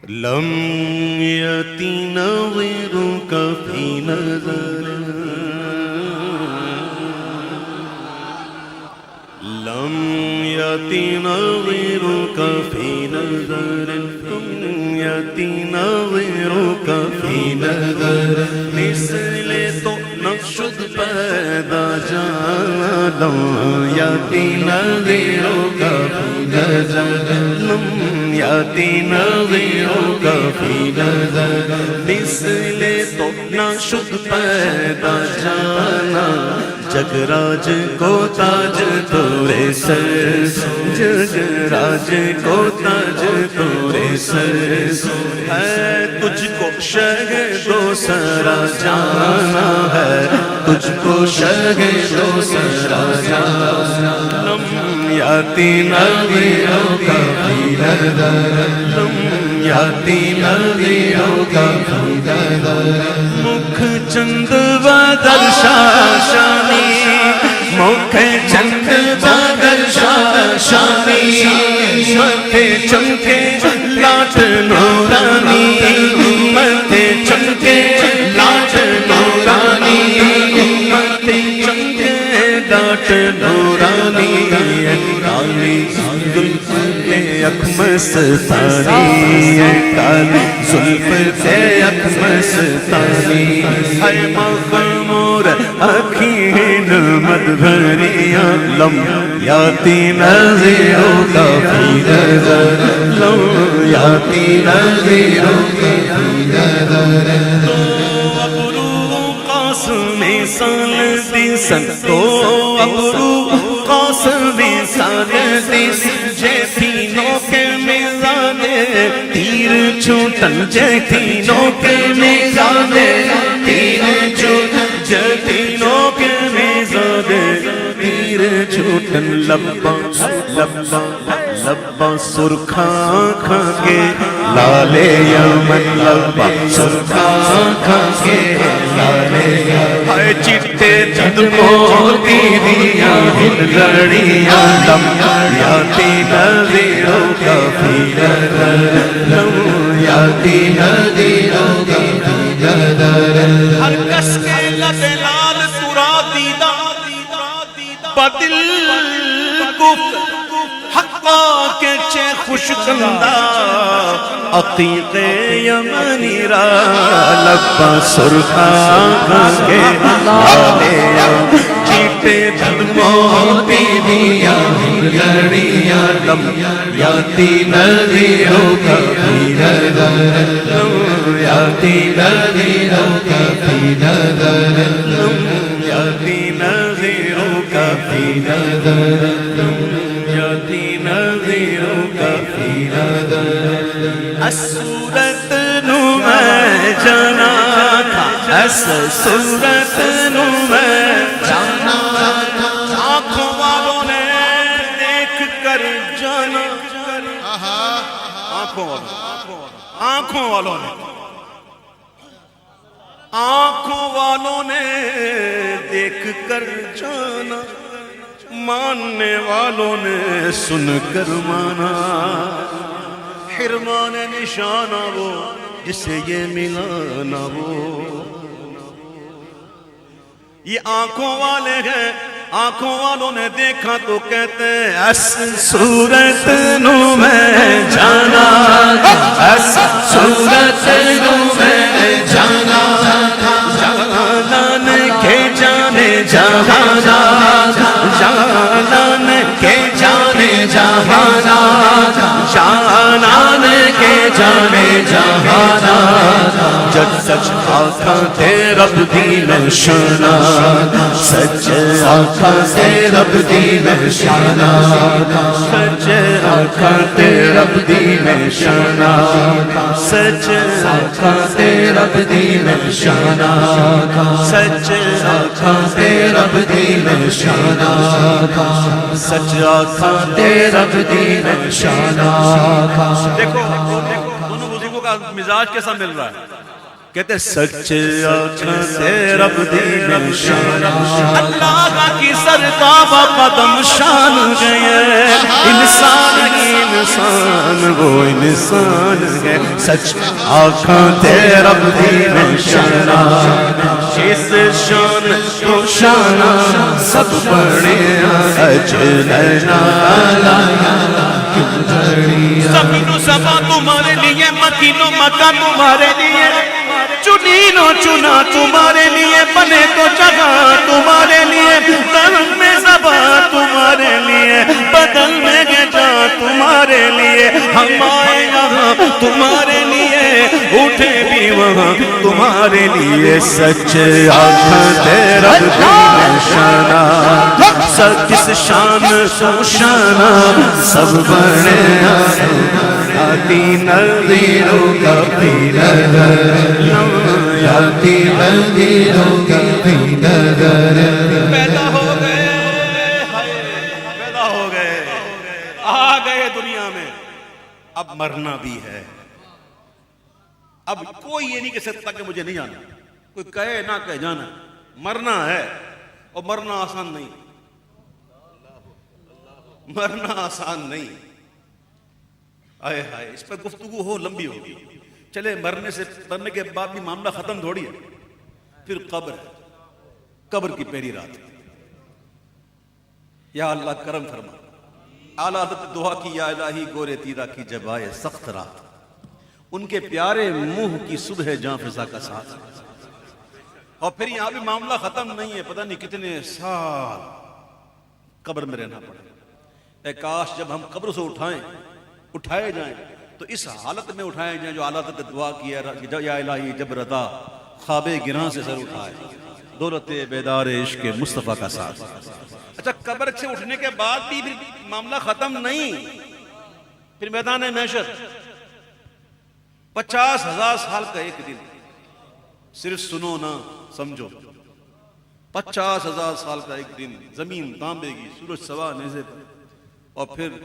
لم يأتِ نظيرك في نظر لم يأتِ نظيرك في نظر لم يأتِ نظيرك في نظر مثل تو نشد پیدا جانا لم يأتِ نظيرك في نظر لم يأتِ نظيرك في نظر مثل تو نشد پیدا جانا جگ راج کو تاج تورے سر جگ راج کو تاج تورے سر ہے تجھ کو شہ دو سرا جانا ہے تجھ کو شہ دو سرا جانا لم يأتِ نظيرك في نظر لم يأتِ نظيرك في نظر مکھ چند بدر شاشانی مکھ چند بدر شاشانی متھے چمکے لاٹ نورانی متھے چمکے لاٹ نورانی متھے چمکے لاٹ نورانی کالی زلف پہ اکھ مستانی کالی زلف پہ اکھ مستانی ہے مغمور اکھیں مد بھریاں لم يأتِ نظيرك في نظر لم يأتِ نظيرك في نظر تو ابرو قاسم سال دیسن تو ابرو قاسم سال دیسن جے تینوں کے میزانے تیر چھوٹن جے تینوں کے میزانے تیر چھوٹن جے تینوں کے میزانے تیر چھوٹن لباں لباں لباں سرخاں کھاں کے لالے یمن لباں سرخاں کھاں کے لالے ہائے چٹے چند موتی دیاں لڑیاں لم يأتِ نظيرك في نظر لم يأتِ نظيرك في نظر ہر کس کے لب لال ترا دیدہ بدل گفت حقا کے چے خوش کندہ عقیق یمنی را لبا سرخاں کے لالے چیٹے دل موتی دیاں لڑیاں لم يأتِ نظيرك في نظر لم يأتِ نظيرك في نظر لم يأتِ نظيرك في نظر لم يأتِ نظيرك في نظر الصورت نو میں جانا تھا اس صورت نو میں جانا تھا آنکھوں والوں نے دیکھ کر جانا آنکھوں والوں نے آنکھوں والوں نے دیکھ کر جانا ماننے والوں نے سن کر مانا حرمان نشانہ وہ جسے یہ ملا نہ وہ یہ آنکھوں والے ہیں آنکھوں والوں نے دیکھا تو کہتے ہیں اس صورت نو میں جانا اس صورت نو میں جانا جانان کے جانے جہانا جانان کے جانے جہانا جانان کے جانے جہانا جب سچ آنکھاں تے رب دی نشانہ سچ آنکھاں تے رب دی نشانہ سچ آنکھاں تے رب دی نشانہ سچ آنکھاں تے رب دی نشانہ سچ آنکھاں تے رب دی نشانہ سچ آنکھاں تے رب دی نشانہ دیکھو دونوں موسیقوں کا مزاج کیسا مل رہا ہے کہتے سچ آنکھوں سے رب دی نشان اللہ کی سرتاب قدم شان گئے انسان ہی انسان وہ انسان ہے سچ آنکھوں سے رب دی نشان اس شان کو شانہ سب بڑے اجلنا زمین و سما تمہارے لیے مکین و مکہ تمہارے لیے چنین و چنا تمہارے لیے بنے تو جگہ تمہارے لیے درم میں زبا تمہارے لیے بدل میں گجا تمہارے لیے ہم آئے یہاں تمہارے لیے اٹھے بھی وہاں تمہارے لیے سچ آنکھ تیرا شانہ سب کس شان سو شانہ سب بڑے آتی نظیروں کا بھی نظر آتی نظیروں کا بھی نظر پیدا ہو گئے آ گئے دنیا میں اب مرنا بھی ہے اب کوئی یہ نہیں کہہ سکتا کہ مجھے نہیں آنا کوئی کہے نہ کہے جانا مرنا ہے اور مرنا آسان نہیں مرنا آسان نہیں آئے ہائے اس پر گفتگو ہو لمبی ہوگی چلے مرنے کے بعد بھی معاملہ ختم تھوڑی ہے پھر قبر ہے قبر کی پہلی رات یا اللہ کرم فرما اعلیٰ حضرت دعا کی یا الہی گورے تیرا کی جب آئے سخت رات ان کے پیارے منہ کی صبح جاں فضا کا ساتھ اور پھر یہاں بھی معاملہ ختم نہیں ہے پتہ نہیں کتنے سال قبر میں رہنا پڑے اے کاش جب ہم قبر سے اٹھائے جائیں تو اس حالت میں اٹھائے جائیں جو اعلیٰ حضرت دعا کی ہے یا الہی جب رضا خواب گراں سے سر اٹھائے دولت بیدار عشق مصطفیٰ کا ساتھ اچھا قبر سے اٹھنے کے بعد بھی معاملہ ختم نہیں پھر میدان محشر 50,000 سال کا ایک دن صرف سنو نہ سمجھو 50,000 سال کا ایک دن زمین تانبے گی سورج سوا نیزے پر اور پھر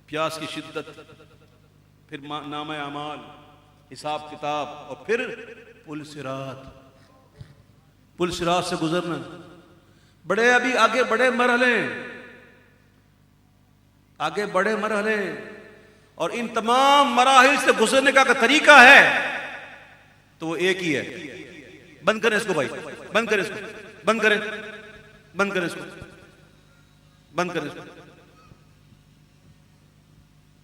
پیاس کی شدت پھر نامہ اعمال حساب کتاب اور پھر پل صراط سے گزرنا بڑے ابھی آگے بڑے مرحلے اور ان تمام مراحل سے گزرنے کا طریقہ ہے تو وہ ایک ہی ہے بند کریں اس کو بھائی بند کریں اس کو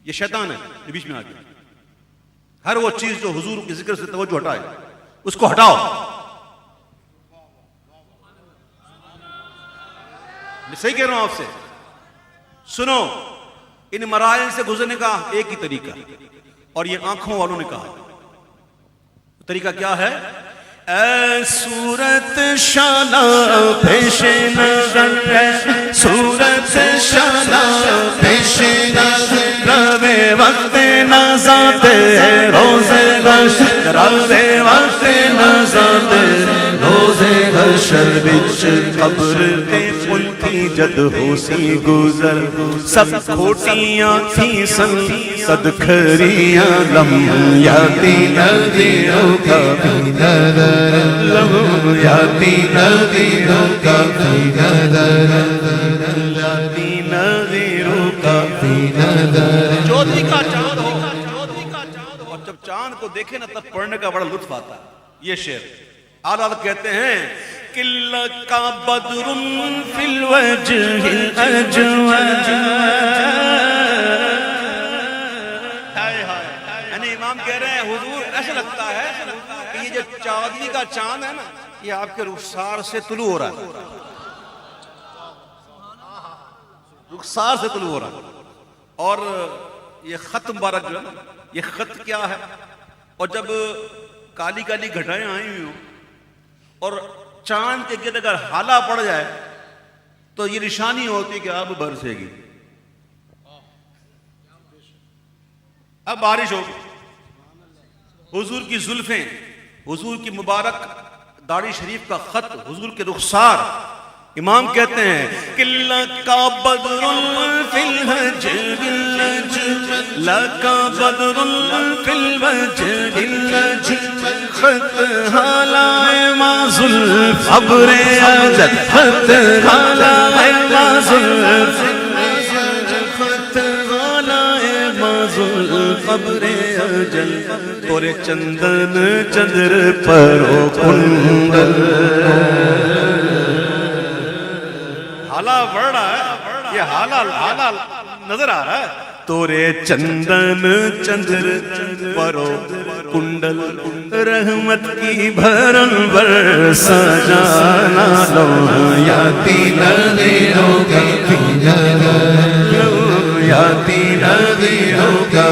یہ شیطان ہے جو بیچ میں آ گیا ہر وہ چیز جو حضور کے ذکر سے توجہ ہٹائے اس کو ہٹاؤ میں صحیح کہہ رہا ہوں آپ سے سنو ان مراحل سے گزرنے کا ایک ہی طریقہ اور یہ آنکھوں والوں نے کہا طریقہ کیا ہے اے صورت شانہ پیش نظر ہے صورت شانہ پیش نظر روے وقت نزاد روز حشر روے وقت نزاد روز حشر بچ قبر کے پل کی جد ہو سی گزر سب کھوٹیاں تھی صد کھریاں لمحیاتی نظیروں کا بھی نظر لمحیاتی نظیروں کا بھی نظر لمحیاتی نظیروں کا بھی نظر چودھری کا چاند ہو اور جب چاند کو دیکھے نا تب پڑھنے کا بڑا لطف آتا ہے یہ شعر اعلیٰ کہتے ہیں قلہ کا بدر فی الوجہ الاجود یعنی امام کہہ رہے ہیں حضور ایسا لگتا ہے کہ یہ جو چاندنی کا چاند ہے نا یہ آپ کے رخسار سے طلوع ہو رہا ہے رخسار سے طلوع ہو رہا ہے اور یہ خط مبارک جو ہے یہ خط کیا ہے اور جب کالی کالی گھٹائیں آئی ہوئی ہوں اور چاند کے گرد اگر ہالا پڑ جائے تو یہ نشانی ہوتی ہے کہ اب برسے گی اب بارش ہوگی حضور کی زلفیں حضور کی مبارک داڑھی شریف کا خط حضور کے رخسار امام کہتے ہیں قلہ کا بدر فی الحجر لکا بدر فی الوجہ خط حالائے معذل ابر اجل خط حالائے معذل خط حالائے معذل ابر اجل تورے چندن چندر پرو کنڈل حالہ بڑھ رہا ہے یہ حالہ نظر آ رہا ہے تورے چندن چندر پرو کنڈل رحمت کی بھرن برسا جانا لو یاتی نظروں کا یاتی نظروں کا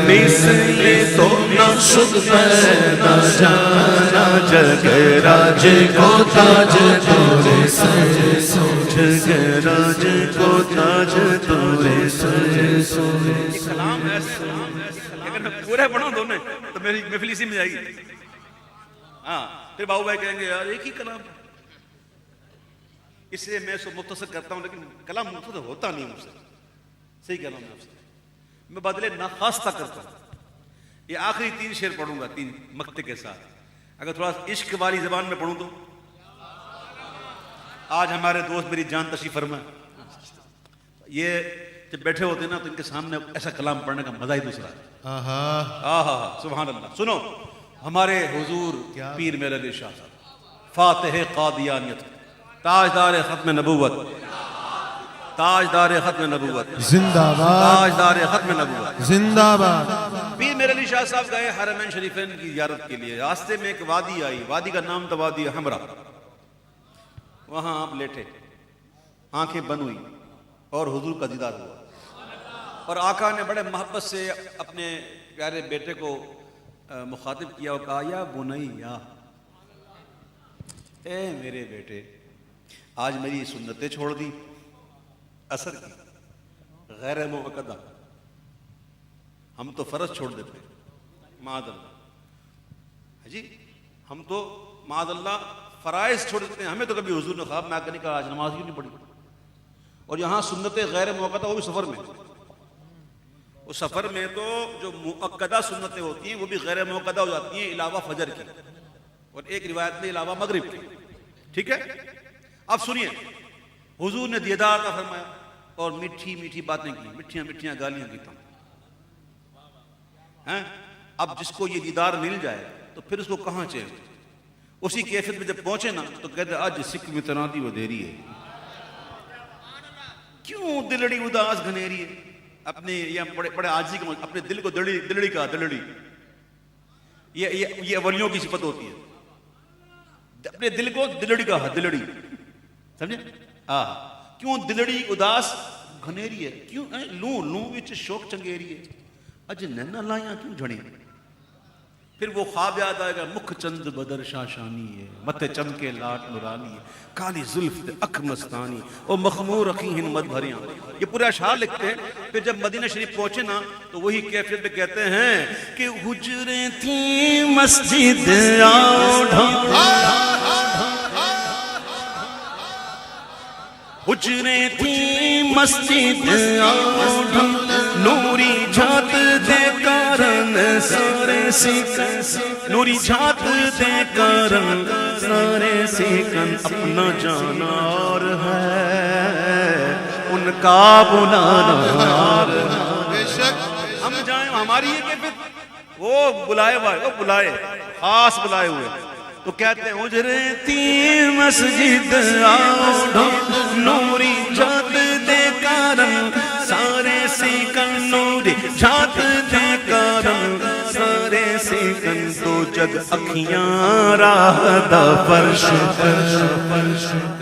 مثل تو نہ شد پیدا جانا جگ راج کو تاج تورے سر جگ راج کو تاج تورے سر یہ کلام ہے اگر میں پورے پڑھوں دونوں تو میری محفل اسی میں جائے گی ہاں پھر باؤ بھائی کہیں گے یار ایک ہی کلام اس لیے میں سو مختصر کرتا ہوں لیکن کلام مختصر ہوتا نہیں مجھ سے صحیح کہہ رہا ہوں میں آپ سے میں بدلے ناخواستہ کرتا ہوں یہ آخری 3 شعر پڑھوں گا 3 مقطع کے ساتھ اگر تھوڑا عشق والی زبان میں پڑھوں تو آج ہمارے دوست میری جان تشریف فرما یہ جب بیٹھے ہوتے ہیں نا تو ان کے سامنے ایسا کلام پڑھنے کا مزہ ہی دوسرا ہے سبحان اللہ سنو ہمارے حضور پیر میرے علی شاہ صاحب فاتح قادیانیت تاجدار ختم نبوت تاجدار ختم نبوت زندہ باد تاجدار ختم نبوت زندہ باد پیر میرے علی شاہ صاحب گئے حرمین شریفین کی زیارت کے لیے راستے میں ایک وادی آئی وادی کا نام تھا وادی حمرا وہاں آپ لیٹے آنکھیں بند ہوئی اور حضور کا دیدار ہوا اور آقا نے بڑے محبت سے اپنے پیارے بیٹے کو مخاطب کیا اور کہا یا بنیا اے میرے بیٹے آج میری سنتیں چھوڑ دی اثر کی غیر موقدہ ہم تو فرض چھوڑ دیتے معاذ اللہ جی ہم تو معاذ اللہ فرائض چھوڑ دیتے ہیں ہمیں تو کبھی حضور نے خواب میں آ کر نہیں کہا آج نماز کیوں نہیں پڑھی اور یہاں سنتیں غیر موقدہ وہ بھی سفر میں اس سفر میں تو جو مؤکدہ سنتیں ہوتی ہیں وہ بھی غیر موقدہ ہو جاتی ہیں علاوہ فجر کی اور ایک روایت میں علاوہ مغرب کی ٹھیک ہے اب سنیے حضور نے دیدار کا فرمایا اور میٹھی میٹھی باتیں کی میٹھیاں میٹھیاں گالیاں کی ہیں اب جس کو یہ دیدار مل جائے تو پھر اس کو کہاں چین اسی کیفیت میں جب پہنچے نا تو کہتے آج سکھ میں تنادی وہ دیری ہے کیوں دلڑی اداس گھنیری ہے اپنے یا بڑے عاجزی کا اپنے دل کو دلڑی کا دلڑی یہ اولیوں کی صفت ہوتی ہے اپنے دل کو دلڑی کا دلڑی سمجھے کیوں دلڑی اداس گھنیری ہے کیوں لوں وچ شوق چنگیری ہے اج نینا لائیاں کیوں جھڑی پھر وہ خواب یاد آئے گا مکھ چند بدر شاشانی ہے متھے چمکے لاٹ نورانی ہے کالی زلف اکھ مستانی اور مخمور رکھی ہمت بھریاں یہ پورے اشعار لکھتے ہیں پھر جب مدینہ شریف پہنچے نا تو وہی کیفیت میں کہتے ہیں کہ حجریں تھیں مسجد حجریں تھیں مسجد نوری جھات دے کارن سارے سیکن نوری جھات دے کارن سارے سیکن اپنا جانا اور ہے ان کا بلانا ہم جائیں ہماری یہ کیفیت وہ بلائے خاص بلائے ہوئے تو کہتے ہیں حجریں تھیں مسجد نوری جھات دے کارن سارے سیکن نوری جھات دے کارن سارے سیکن تو جگ اکھیاں راہ دا فرش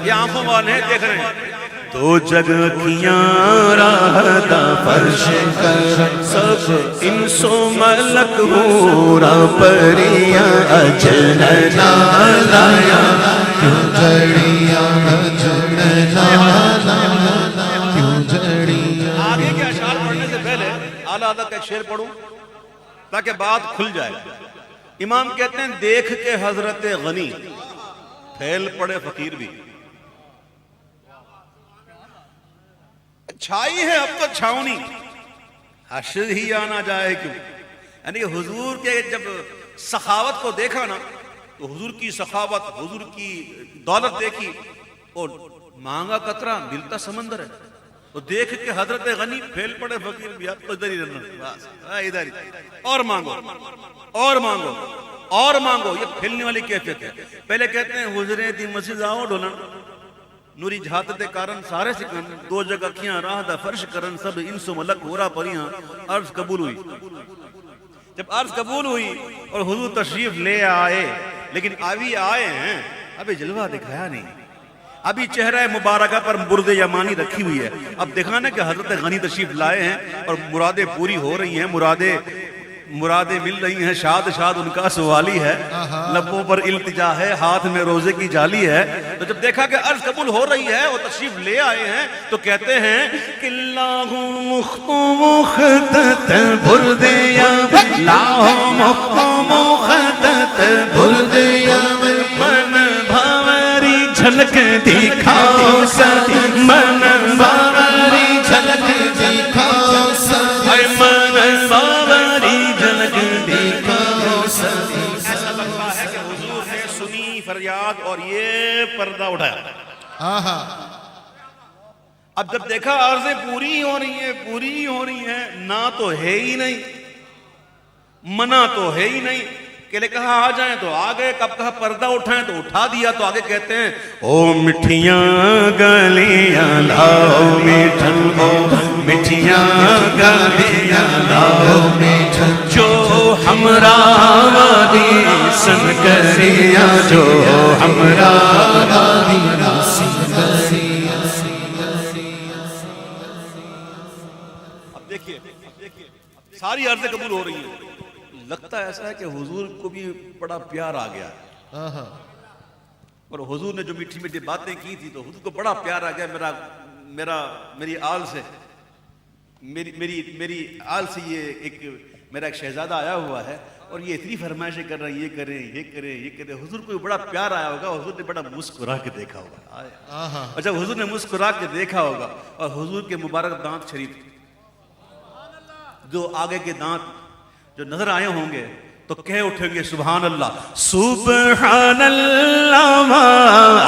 یہ آنکھوں والے دیکھ رہے ہیں تو جگ اکھیاں راہ دا فرش کر سب انسو ملک ہورا پریاں اجننا لایا کیوں جڑیاں اجننا کیوں جڑیاں آگے کے اشعار پڑھنے سے پہلے اعلیٰ حضرت کا ایک شعر پڑھوں تاکہ بات کھل جائے امام کہتے ہیں دیکھ کے حضرت غنی پھیل پڑے فقیر بھی چھائی ہے اب تو چھاؤنی حشر ہی آنا جائے کیوں یعنی کہ حضور کے جب سخاوت کو دیکھا نا تو حضور کی سخاوت، حضور کی دولت دیکھی، اور مانگا قطرہ ملتا سمندر ہے. تو دیکھ کے حضرت غنی پھیل پڑے فقیر بھی، آپ تو ادھر ہی رہنا، بس ادھر ہی، اور مانگو اور مانگو اور مانگو. یہ پھیلنے والی کیفیت ہے. پہلے کہتے ہیں حضرے دی مسجد آؤ ڈھولن نوری جھات دے کارن سارے سکن، دو جگ اکھیاں راہ دا فرش کرن، سب انس و ملک ہورا پریاں. عرض قبول ہوئی. جب عرض قبول ہوئی اور حضور تشریف لے آئے، لیکن ابھی آئے ہیں، ابھی جلوہ دکھایا نہیں، ابھی چہرہ مبارکہ پر برد یمانی رکھی ہوئی ہے. اب دکھانا کہ حضرت غنی تشریف لائے ہیں اور مرادیں پوری ہو رہی ہیں، مرادیں مل رہی ہیں. شاد شاد ان کا سوالی ہے، لبوں پر التجا ہے، ہاتھ میں روزے کی جالی ہے. تو جب دیکھا کہ عرض قبول ہو رہی ہے اور تشریف لے آئے ہیں تو کہتے ہیں کہ لاہ مختت بردیا، لاہ مختت بردیا، من بھاوری جھلک دکھاؤ سدی، من بھاوری جھلک دکھاؤ سدی، من بھاوری جھلک دکھاؤ سدی. ایسا لگتا ہے کہ حضور نے سنی فریاد اور یہ پردہ اٹھایا. اب جب دیکھا عرضیں پوری ہو رہی ہیں، نہ تو ہے ہی نہیں، منع تو ہے ہی نہیں کہ لے کہا آ جائیں تو آ گئے، کب کہا پردہ اٹھائیں تو اٹھا دیا. تو آگے کہتے ہیں او مٹھیاں گلیاں لاؤ میٹھن، او مٹھیاں گلیاں لاؤ میٹھن، جو ہمراہ وادی سن کریاں، جو ہمراہ وادی سن کریاں. اب دیکھیے ساری عرضیں قبول ہو رہی ہیں. لگتا ایسا ہے کہ حضور کو بھی بڑا پیار آ گیا، اور حضور نے جو میٹھی میٹھی باتیں کی تھی تو حضور کو بڑا پیار آ گیا. میری آل سے میری آل سے یہ میرا ایک شہزادہ آیا ہوا ہے اور یہ اتنی فرمائشیں کر رہا ہے، یہ کریں یہ کریں یہ کریں. حضور کو بڑا پیار آیا ہوگا، حضور نے بڑا مسکرا کے دیکھا ہوگا. اور جب حضور نے مسکرا کے دیکھا ہوگا اور حضور کے مبارک دانت شریف، جو آگے کے دانت جو نظر آئے ہوں گے تو کہہ اٹھیں گے سبحان اللہ، سبحان اللہ ما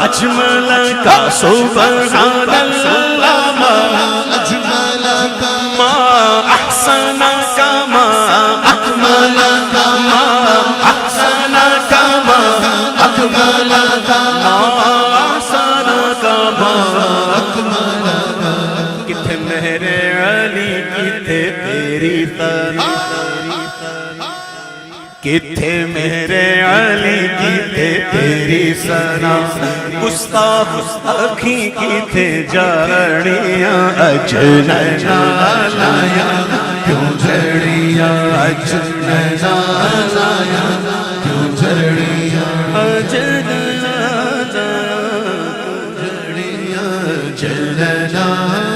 اجمل کا، سبحان اللہ ما اجمل کا، ما احسن کا، ما اکمل کا، ما احسن کا، ما اکمل کا، ما احسن کا، ما اکمل کا. کتھے میرے علی کتھے تیری تعریف، کتھے میرے علی کتھے تیری ثنا، گستاخ اکھیں کتھے جھڑیاں، اجن لایا کیوں جھڑیاں، اجن لایا کیوں جھڑیاں، اجن لایا کیوں جھڑیاں، اجن لایا